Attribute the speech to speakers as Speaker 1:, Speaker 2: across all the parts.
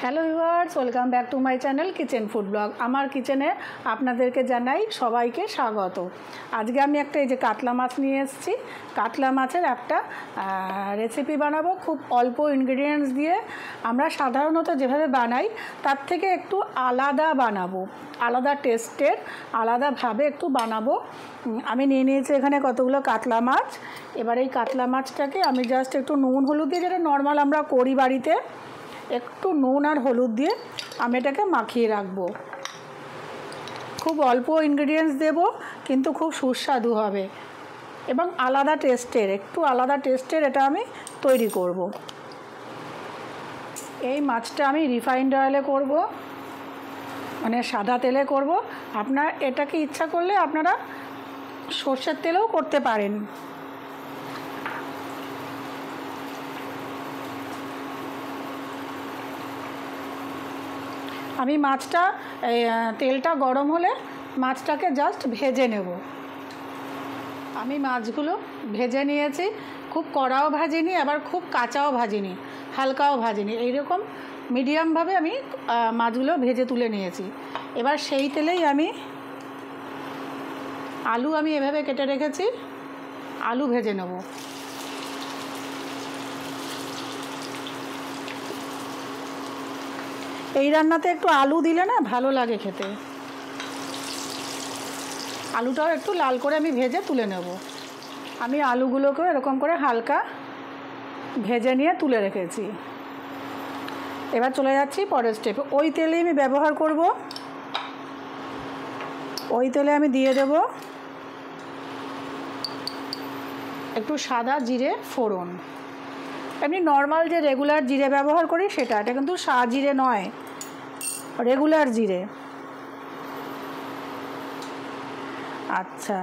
Speaker 1: Hello viewers, welcome back to my channel kitchen food blog. আমার কিচেনে আপনাদেরকে জানাই সবাইকে স্বাগত। আজকে আমি একটা এই যে কাতলা মাছ নিয়ে এসেছি। কাতলা মাছের একটা রেসিপি বানাবো খুব অল্প ইনগ্রিডিয়েন্টস দিয়ে। আমরা সাধারণত যেভাবে বানাই তার থেকে একটু আলাদা বানাবো, আলাদা টেস্টের, আলাদাভাবে একটু বানাবো। আমি নিয়ে নিয়েছি এখানে কতগুলো কাতলা মাছ। এবার এই কাতলা মাছটাকে আমি জাস্ট একটু নুন হলুদ দিয়ে, যেটা নর্মাল আমরা করি বাড়িতে, একটু নুন আর হলুদ দিয়ে আমি এটাকে মাখিয়ে রাখবো। খুব অল্প ইনগ্রিডিয়েন্টস দেব, কিন্তু খুব সুস্বাদু হবে এবং আলাদা টেস্টের, একটু আলাদা টেস্টের এটা আমি তৈরি করব। এই মাছটা আমি রিফাইন্ড অয়েলে করব, মানে সাদা তেলে করব। আপনার এটাকে ইচ্ছা করলে আপনারা সর্ষের তেলেও করতে পারেন। আমি মাছটা তেলটা গরম হলে মাছটাকে জাস্ট ভেজে নেব। আমি মাছগুলো ভেজে নিয়েছি, খুব কড়াও ভাজিনি আবার খুব কাঁচাও ভাজিনি, হালকাও ভাজিনি, এইরকম মিডিয়ামভাবে আমি মাছগুলো ভেজে তুলে নিয়েছি। এবার সেই তেলেই আমি আলু এভাবে কেটে রেখেছি, আলু ভেজে নেব। এই রান্নাতে একটু আলু দিলে না ভালো লাগে খেতে। আলুটাও একটু লাল করে আমি ভেজে তুলে নেব। আমি আলুগুলোকেও এরকম করে হালকা ভেজে নিয়ে তুলে রেখেছি। এবার চলে যাচ্ছি পরের স্টেপে। ওই তেলেই আমি ব্যবহার করব, ওই তেলে আমি দিয়ে দেব একটু সাদা জিরে ফোড়ন। এমনি নর্মাল যে রেগুলার জিরে ব্যবহার করি সেটা, এটা কিন্তু সাদা জিরে নয়, রেগুলার জিরে। আচ্ছা,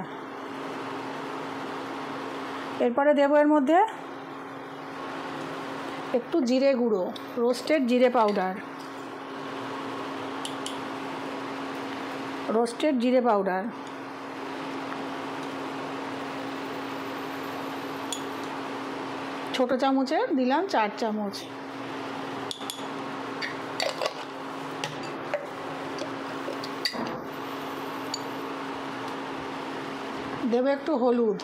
Speaker 1: এরপরে দেবো এর মধ্যে একটু জিরে গুঁড়ো, রোস্টেড জিরে পাউডার, রোস্টেড জিরে পাউডার। ছোট চামচের দিলাম 4 চামচ। দেবো একটু হলুদ,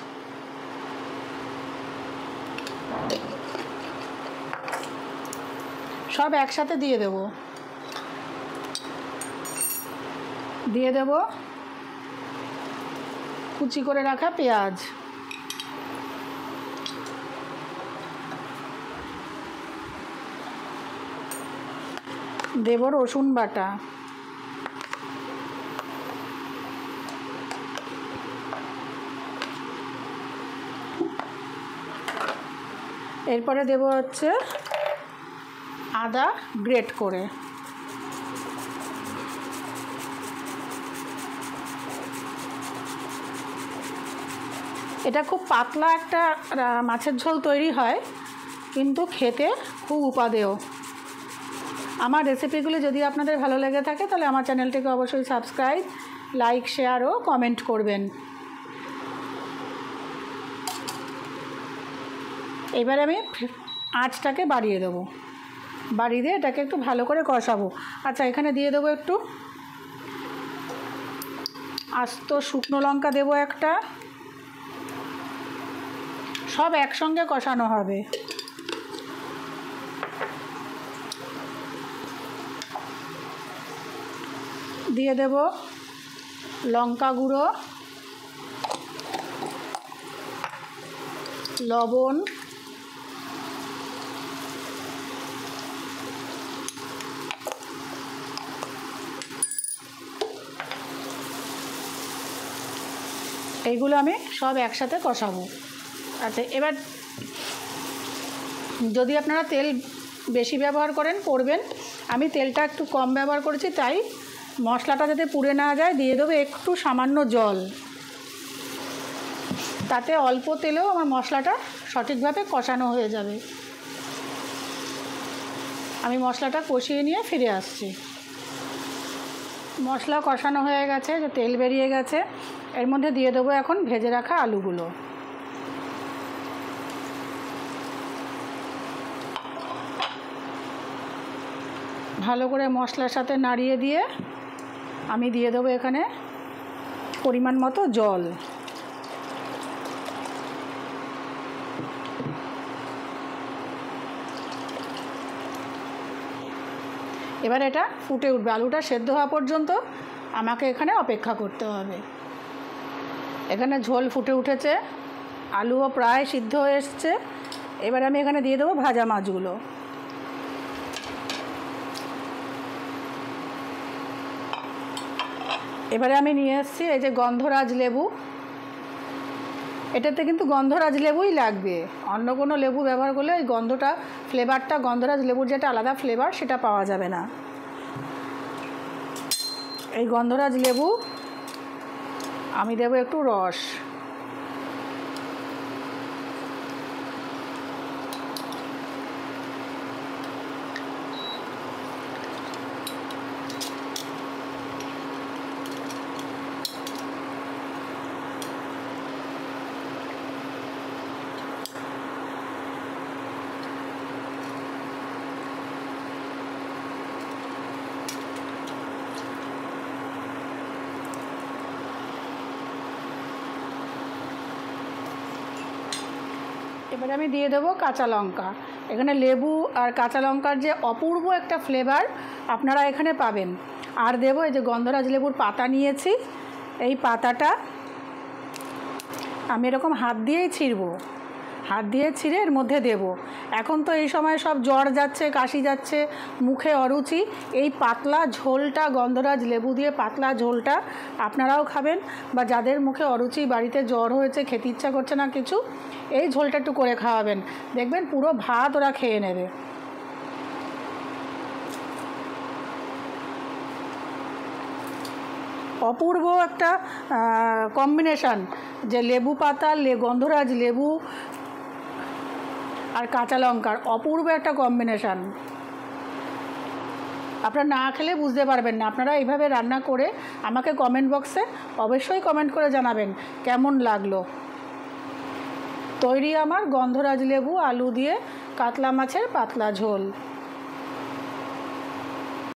Speaker 1: সব একসাথে দিয়ে দেব। দিয়ে দেব কুচি করে রাখা পেঁয়াজ, দেব রসুন বাটা, এরপরে দেব হচ্ছে আদা গ্রেট করে। এটা খুব পাতলা একটা মাছের ঝোল তৈরি হয়, কিন্তু খেতে খুব উপাদেয়। আমার রেসিপিগুলি যদি আপনাদের ভালো লেগে থাকে তাহলে আমার চ্যানেলটিকে অবশ্যই সাবস্ক্রাইব, লাইক, শেয়ার ও কমেন্ট করবেন। এবার আমি আঁচটাকে বাড়িয়ে দেবো, বাড়িয়ে দিয়ে এটাকে একটু ভালো করে কষাবো। আচ্ছা, এখানে দিয়ে দেবো একটু আস্ত শুকনো লঙ্কা, দেবো একটা। সব একসঙ্গে কষানো হবে। দিয়ে দেব লঙ্কা গুঁড়ো, লবণ, এইগুলো আমি সব একসাথে কষাবো। আচ্ছা, এবার যদি আপনারা তেল বেশি ব্যবহার করবেন। আমি তেলটা একটু কম ব্যবহার করেছি, তাই মশলাটা যাতে পুড়ে না যায় দিয়ে দেবো একটু সামান্য জল। তাতে অল্প তেলেও আমার মশলাটা সঠিকভাবে কষানো হয়ে যাবে। আমি মশলাটা কষিয়ে নিয়ে ফিরে আসছি। মশলা কষানো হয়ে গেছে, যে তেল বেরিয়ে গেছে, এর মধ্যে দিয়ে দেবো এখন ভেজে রাখা আলুগুলো। ভালো করে মশলার সাথে নাড়িয়ে দিয়ে আমি দিয়ে দেবো এখানে পরিমাণ মতো জল। এবার এটা ফুটে উঠবে, আলুটা সেদ্ধ হওয়া পর্যন্ত আমাকে এখানে অপেক্ষা করতে হবে। এখানে ঝোল ফুটে উঠেছে, আলুও প্রায় সিদ্ধ হয়ে এসছে। এবার আমি এখানে দিয়ে দেবো ভাজা মাছগুলো। এবারে আমি নিয়ে এসেছি এই যে গন্ধরাজ লেবু। এটাতে কিন্তু গন্ধরাজ লেবুই লাগবে, অন্য কোনো লেবু ব্যবহার করলে ওই গন্ধটা, ফ্লেভারটা, গন্ধরাজ লেবুর যেটা আলাদা ফ্লেভার সেটা পাওয়া যাবে না। এই গন্ধরাজ লেবু আমি দেবো একটু রস। এবারে আমি দিয়ে দেবো কাঁচা লঙ্কা। এখানে লেবু আর কাঁচা লঙ্কার যে অপূর্ব একটা ফ্লেভার আপনারা এখানে পাবেন। আর দেবো এই যে গন্ধরাজ লেবুর পাতা নিয়েছি, এই পাতাটা আমি এরকম হাত দিয়েই ছিঁড়বো, হাত দিয়ে ছিঁড়ে এর মধ্যে দেব। এখন তো এই সময় সব জ্বর যাচ্ছে, কাশি যাচ্ছে, মুখে অরুচি, এই পাতলা ঝোলটা, গন্ধরাজ লেবু দিয়ে পাতলা ঝোলটা আপনারাও খাবেন, বা যাদের মুখে অরুচি, বাড়িতে জ্বর হয়েছে, খেতে ইচ্ছা করছে না কিছু, এই ঝোলটা একটু করে খাওয়াবেন, দেখবেন পুরো ভাত ওরা খেয়ে নেবে। অপূর্ব একটা কম্বিনেশান, যে লেবু পাতা, গন্ধরাজ লেবু আর কাঁচা লঙ্কার অপূর্ব একটা কম্বিনেশান। আপনারা না খেলে বুঝতে পারবেন না। আপনারা এইভাবে রান্না করে আমাকে কমেন্ট বক্সে অবশ্যই কমেন্ট করে জানাবেন কেমন লাগলো। তৈরি আমার গন্ধরাজ লেবু আলু দিয়ে কাতলা মাছের পাতলা ঝোল।